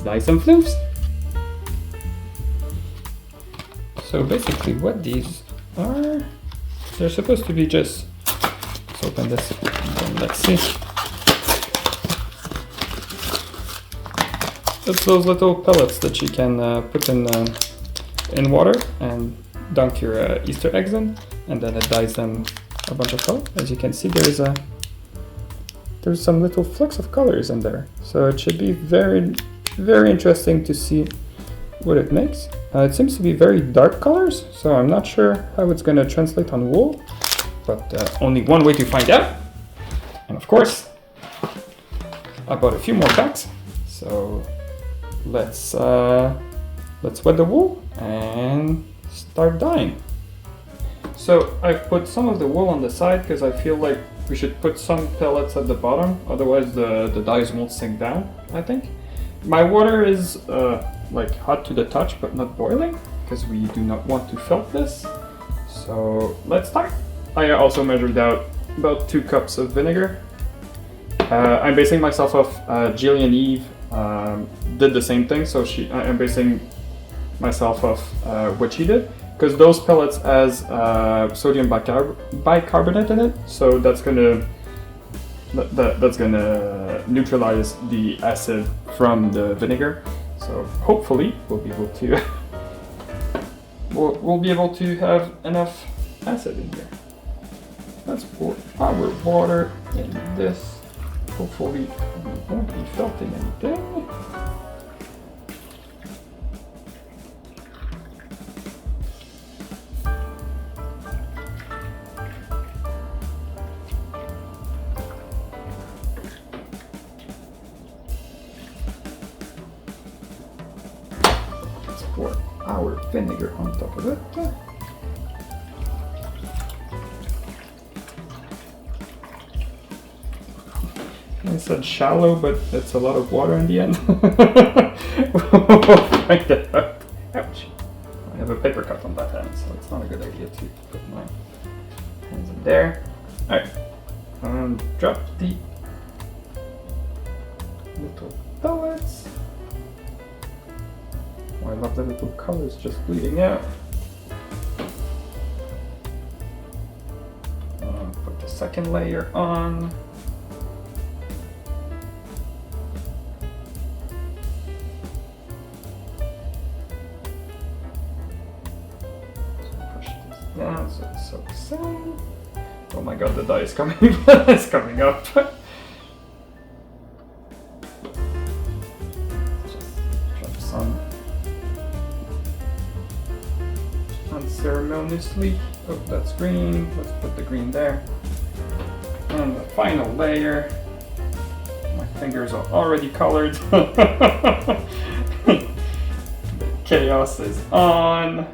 dye some floofs. So basically what these are, they're supposed to be just, let's open this and let's see. It's those little pellets that you can put in water and dunk your Easter eggs in, and then it dyes them a bunch of color. As you can see, there's some little flecks of colors in there. So it should be very, very interesting to see what it makes. It seems to be very dark colors, so I'm not sure how it's going to translate on wool, but only one way to find out. And of course, I bought a few more packs, so let's wet the wool and start dyeing. So I've put some of the wool on the side because I feel like we should put some pellets at the bottom, otherwise the dyes won't sink down, I think. My water is like hot to the touch but not boiling because we do not want to felt this. So let's start. I also measured out about 2 cups of vinegar. I'm basing myself off Jillian Eve did the same thing, so I'm basing myself off what she did, because those pellets has sodium bicarbonate in it, so that's gonna neutralize the acid from the vinegar. So hopefully we'll be able to we'll be able to have enough acid in here. Let's pour our water in this. Hopefully we won't be felting anything. Let's pour our vinegar on top of it. I said shallow, but it's a lot of water in the end. We'll find it out. Ouch. I have a paper cut on that hand, so it's not a good idea to put my hands in there. Alright. Drop the little pellets. Oh, I love the little colors just bleeding out. Put the second layer on. Down so it soaks in. Oh my god, the dye is coming. It's coming up. Just drop some unceremoniously. Oh, that's green. Let's put the green there. And the final layer. My fingers are already colored. The chaos is on.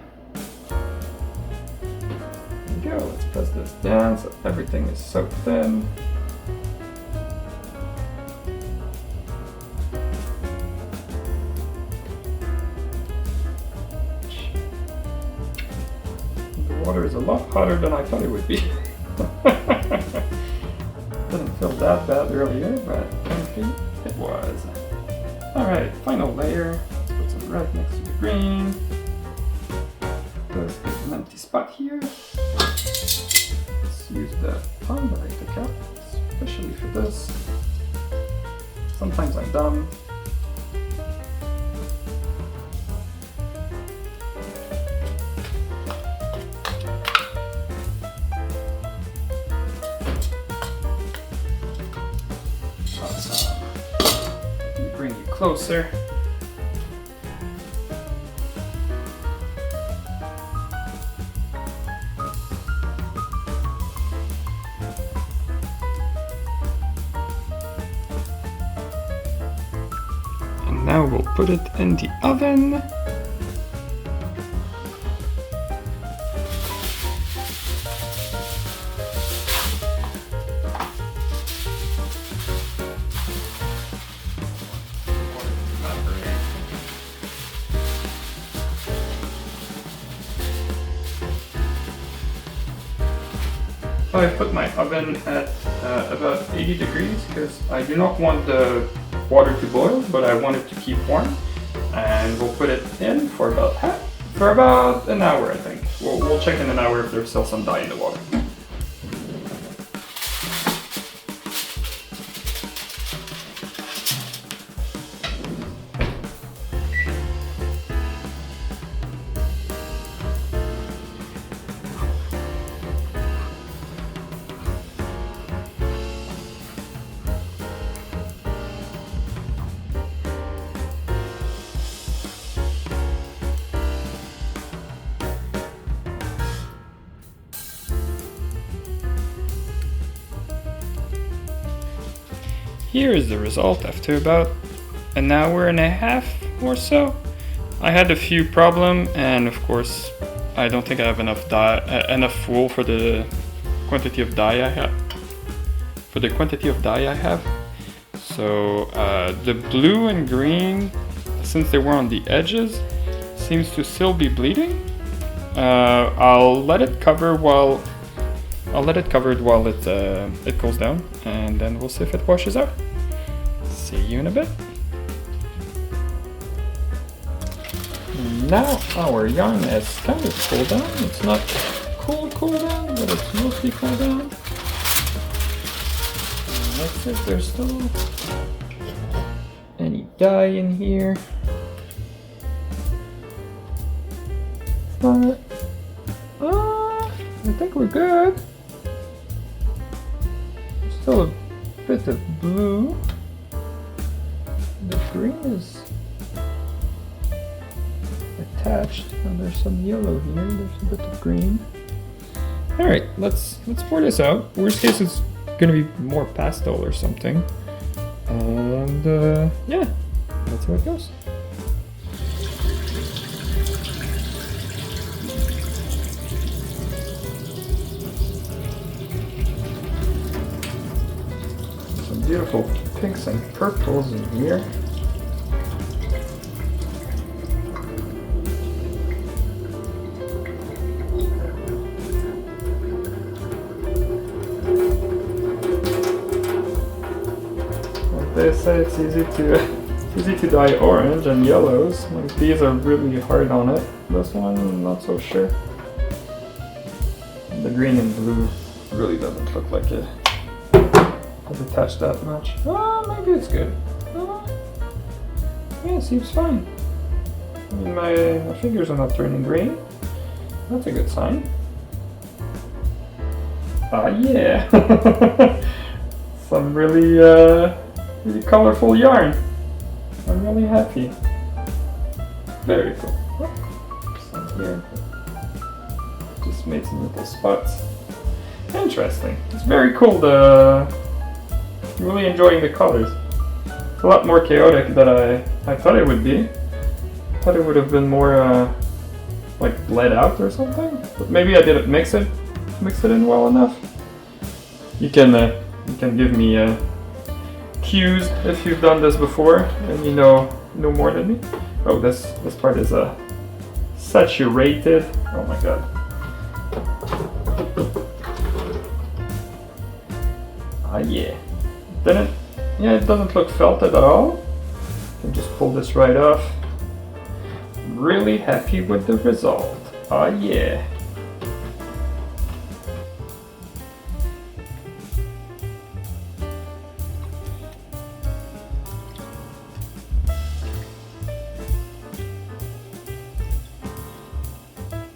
Let's press this down so everything is soaked in. The water is a lot hotter than I thought it would be. Didn't feel that bad earlier, but apparently it was. Alright, final layer. Let's put some red next to the green. There's an empty spot here. Use the palm that I took out, especially for this. Sometimes I'm dumb. Awesome. Let me bring you closer. Now we'll put it in the oven. I put my oven at about 80 degrees because I do not want the water to boil, but I want it to keep warm. And we'll put it in for about an hour, I think. We'll check in an hour if there's still some dye in the water. Here is the result after about an hour and a half or so. I had a few problems, and of course I don't think I have enough wool for the quantity of dye I have. So the blue and green, since they were on the edges, seems to still be bleeding. I'll let it cover while it cools down, and then we'll see if it washes out. See you in a bit. Now our yarn has kind of cooled down. It's not cool down, but it's mostly cooled down. Let's see if there's still any dye in here. But I think we're good. Still a bit of blue. The green is attached, and there's some yellow here. There's a bit of green. All right, let's pour this out. Worst case, it's gonna be more pastel or something. And yeah, that's how it goes. Some beautiful pinks and purples in here. They say it's easy to dye orange and yellows. Like these are really hard on it. This one, I'm not so sure. The green and blue really doesn't look like it has attached that much. Oh, maybe it's good. Yeah, it seems fine. I mean, my fingers are not turning green. That's a good sign. Ah, yeah. Some really colorful yarn. I'm really happy. Very cool. Some here. Just made some little spots. Interesting. It's very cool. I'm really enjoying the colors. It's a lot more chaotic than I thought it would be. I thought it would have been more like bled out or something. But maybe I didn't mix it in well enough. You can give me cues if you've done this before and you know more than me. Oh, this part is saturated. Oh my god. Ah yeah. It doesn't look felt at all. I can just pull this right off. I'm really happy with the result. Ah yeah.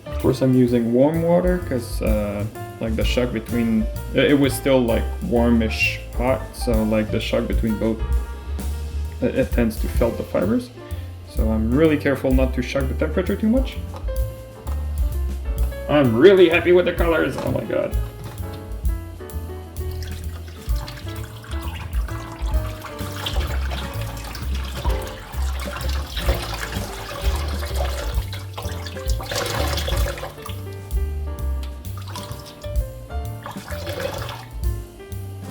Of course, I'm using warm water because like the shock between it was still like warmish hot, so like the shock between both it tends to felt the fibers. So I'm really careful not to shock the temperature too much. I'm really happy with the colors. Oh my god.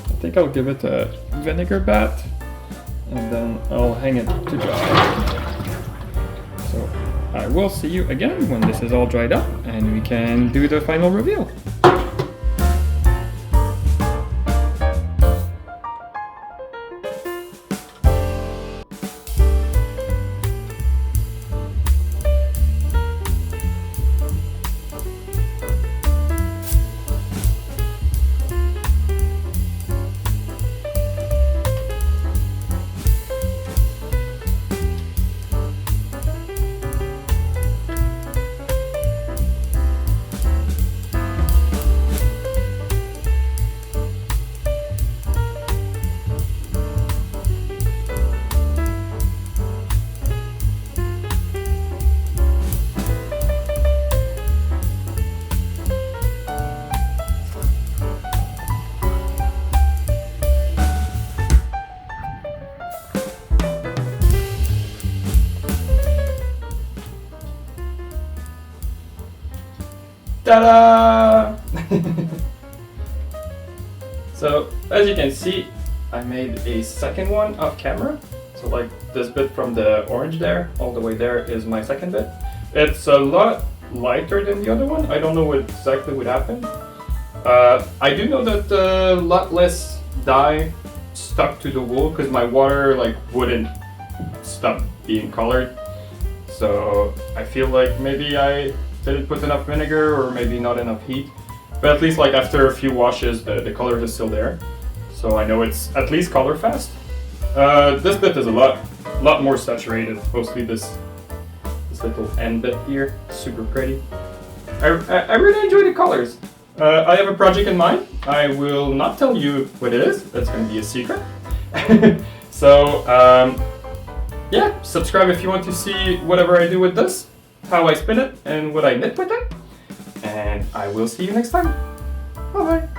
I think I'll give it a vinegar bath and then I'll hang it to dry. So I will see you again when this is all dried up and we can do the final reveal. Ta-da! So, as you can see, I made a second one off camera. So like this bit from the orange there, all the way there is my second bit. It's a lot lighter than the other one. I don't know what exactly would happen. I do know that a lot less dye stuck to the wool because my water like wouldn't stop being colored. So I feel like maybe I didn't put enough vinegar or maybe not enough heat. But at least like after a few washes, the color is still there. So I know it's at least color fast. This bit is a lot more saturated. Mostly this little end bit here, super pretty. I really enjoy the colors. I have a project in mind. I will not tell you what it is. That's going to be a secret. So yeah, subscribe if you want to see whatever I do with this, how I spin it, and what I knit with it. And I will see you next time. Bye bye.